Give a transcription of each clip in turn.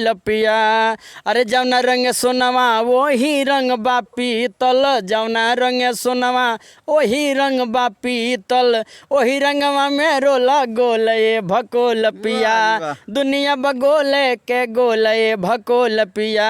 भकोल पिया। अरे जौना रंग सोनवा वही रंग बा पीतल, जौना रंग सोनवा वही रंग बा पीतल, वही रंगवा में रोला गोल ये भकोल पिया। दुनिया बगोले के गोल ये भकोल पिया।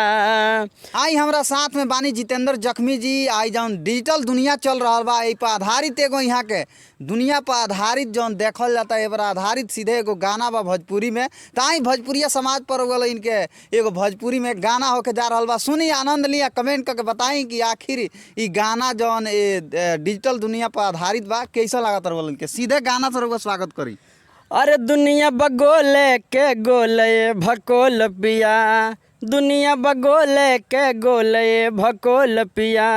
आई हमरा साथ में बानी जितेंद्र जख्मी जी। आई जौन डिजिटल दुनिया चल रहा बा ए पर आधारित एगो यहाँ के दुनिया पर आधारित जौन देखल जाता है, ए पर आधारित सीधे एगो गाना बा भोजपुरी में। ताई भोजपुरिया समाज पर हो गल इनके एगो भोजपुरी में गाना होके जा रहा बा। सुनी, आनंद लिया, कमेंट करके बताई कि आखिर ई गाना जौन डिजिटल दुनिया पर आधारित बा कैसा लागत रहा इनके। सीधे गाना से रउआ स्वागत करी। अरे दुनिया बगोले के गोले भकोल पिया, दुनिया बगोले के गोले भकोल पिया।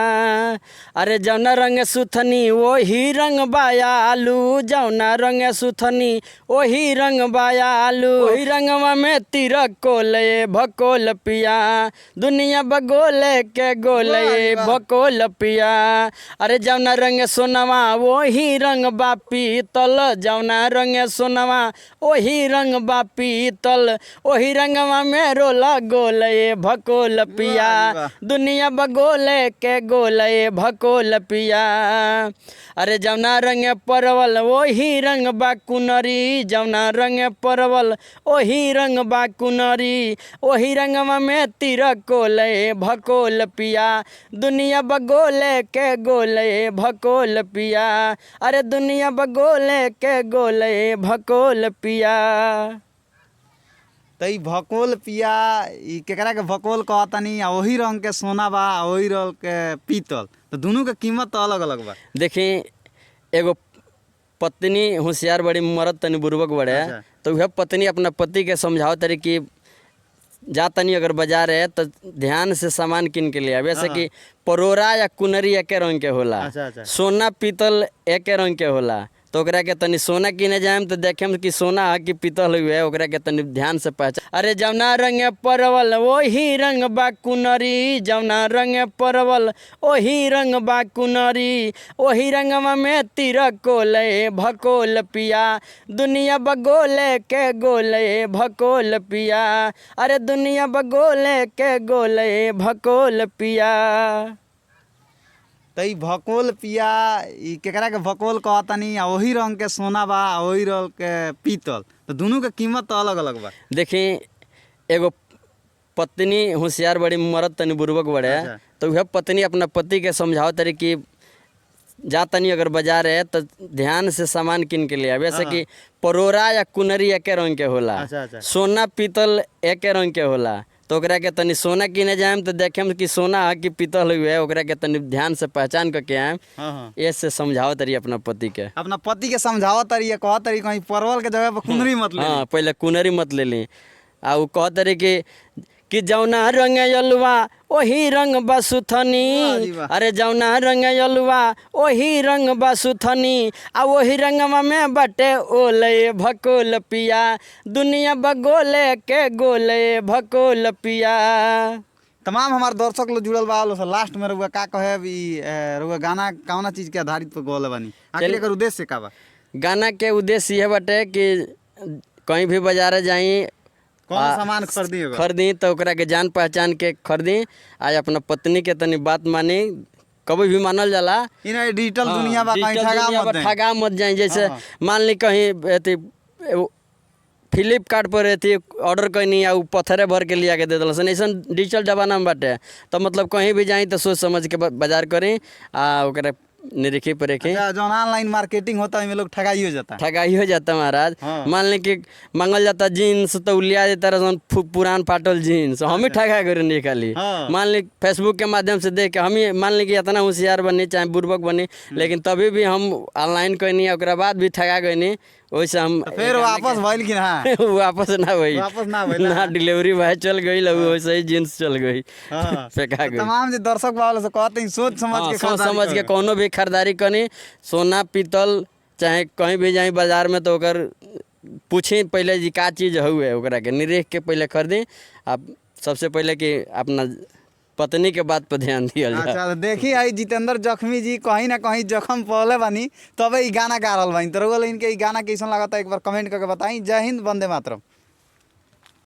अरे जौना रंग सुथनी वही रंग बाया आलू, जौना रंग सुथनी वही रंग बाया आलू, वही रंगवा में तिरक कोले भकोल पिया। दुनिया बगोले के गोले भकोल पिया। अरे जौना रंग सोनवा वही रंग बा पीतल, जौना रंग सोनवा वही रंग बा पीतल, वही रंगवा में रोला गोल ये भकोल पिया। दुनिया बगोले के गोले भकोल पिया। अरे जौना रंग परवल वही रंग बा कुनरी, जौना रंग परवल वही रंग बा कुनरी, वही रंगवा में तिरक कोले भकोल पिया। दुनिया बगोले के गोले भकोल पिया। अरे दुनिया बगोले के गोले भकोल पिया। तो ई भकोल पिया ई केकरा के भकोल कहतनी, आ वही रंग के सोना बा, आ वही रंग के पीतल, तो दोनों के कीमत तो अलग अलग बा। देखी एगो पत्नी होशियार बड़ी, मरद तनी बुर्बक बड़े। अच्छा। तो वह पत्नी अपना पति के समझाओ तरी कि जा तनी अगर बाजार है तो ध्यान से सामान किन के लिया। वैसे कि परोरा या कुनरी एके रंग के होला, अच्छा। सोना पीतल एके रंग के होला। तो ओकरा के तनी सोना किने जाएम तो देखेम कि सोना है कि पीतल हुए, ओकरा के तनी ध्यान से पहचान। अरे जौना रंग परवल वही रंग बा कुनरी, जौना रंग परवल वही रंग बा कुनरी, वही रंगवा में तिरक कोले भकोल पिया। दुनिया बगोले के गोले भकोल पिया। अरे दुनिया बगोले के गोले भकोल पिया। तो ई भकोल पिया ई केकरा के भकोल कहतनी, आ वही रंग के सोना बा, आ वही रंग के पीतल, तो दोनों के कीमत तो अलग अलग बा। देखी एगो पत्नी होशियार बड़ी, मरद तनी बुर्बक बड़े। अच्छा। तो वह पत्नी अपना पति के समझाओ तरी कि जा तनी अगर बाजार है तो ध्यान से सामान किन के लिया। वैसे कि परोरा या कुनरी एके रंग के होला, अच्छा। सोना पीतल एके रंग के होला। तो ओकरा के तनी सोना किने जाएम तो देखेम कि सोना है कि पीतल हुए, ओकरा के तनी ध्यान से पहचान करके आएम। ये से समझाओ तरी अपना पति के। अपना पति के समझावा तरी, कह तरी कहीं परवल के जगह पर कुनरी मत ले। हाँ, पहले कुनरी मत ले ली। आ उ कह तरी कि जौना रंग यलुआ वही रंग बसुथनी। अरे जौना रंग यलुआ वही रंग बसुथनी, आ वही रंगवा में बटे ओले भकोल पिया। दुनिया बगोले के गोले भकोल पिया। तमाम हमारे दर्शक लोग जुड़ल बा लोग। लास्ट में रउआ का कहे रउआ गाना कौना चीज के आधारित पर गौले बानी, आखिर एकर उद्देश्य का बा? गाना के उद्देश्य यह बटे कि कहीं भी बाजार जाई, कौन सामान खरीदी तो ओकरा के जान पहचान के खरीदी। आज अपना पत्नी के तनी बात मानी, कभी भी मानल जाला। डिजिटल दुनिया बा, कहीं ठगा मत जाए। जैसे मान ली कहीं फ्लिपकार्ट पर ऑर्डर कैनी आ पत्थरे भर के लिया के दे दिल, ऐसा डिजिटल जमाना में बाटे। तो मतलब कहीं भी जाई तो सोच समझ के बाजार करी, आ ओकरा निरीखी पर रखी। जो ऑनलाइन मार्केटिंग होता है लोग ठगाई हो जाता महाराज। मान ली कि मांगल जाता जीन्स तो लिया देता रहा पुरान फाटल जीन्स, हम ही ठगा कर निकाली। मान ली फेसबुक के माध्यम से देख के हम ही मान ली कि इतना होशियार बनी चाहे बुर्बक बनी, लेकिन तभी भी हम ऑनलाइन कैनी, ओकरा बाद भी ठगा गई। वैसे हम फिर वापस भइल कि ना? वापस ना भइल ना, डिलीवरी भाई चल गई, वैसे ही जीन्स चल गई, फेंका गई। तमाम जो दर्शक वाले से कहते हैं सोच समझ के कोनो भी खरीदारी करी, सोना पीतल चाहे कहीं भी जाई बाजार में तो ओकर पूछी पहले जी का चीज़ हुए, ओकरा के निरेख के पहले खरीदी। आप सबसे पहले कि अपना पत्नी के बात पर ध्यान दिया जाए। अच्छा, देखी आई जितेंद्र जख्मी जी कहीं ना कहीं जख्म पहले बानी, तबे ई गाना गा रहल बानी। तो इनके ई गाना कैसन लागता एक बार कमेंट करके बताई। जय हिंद, वंदे मातरम।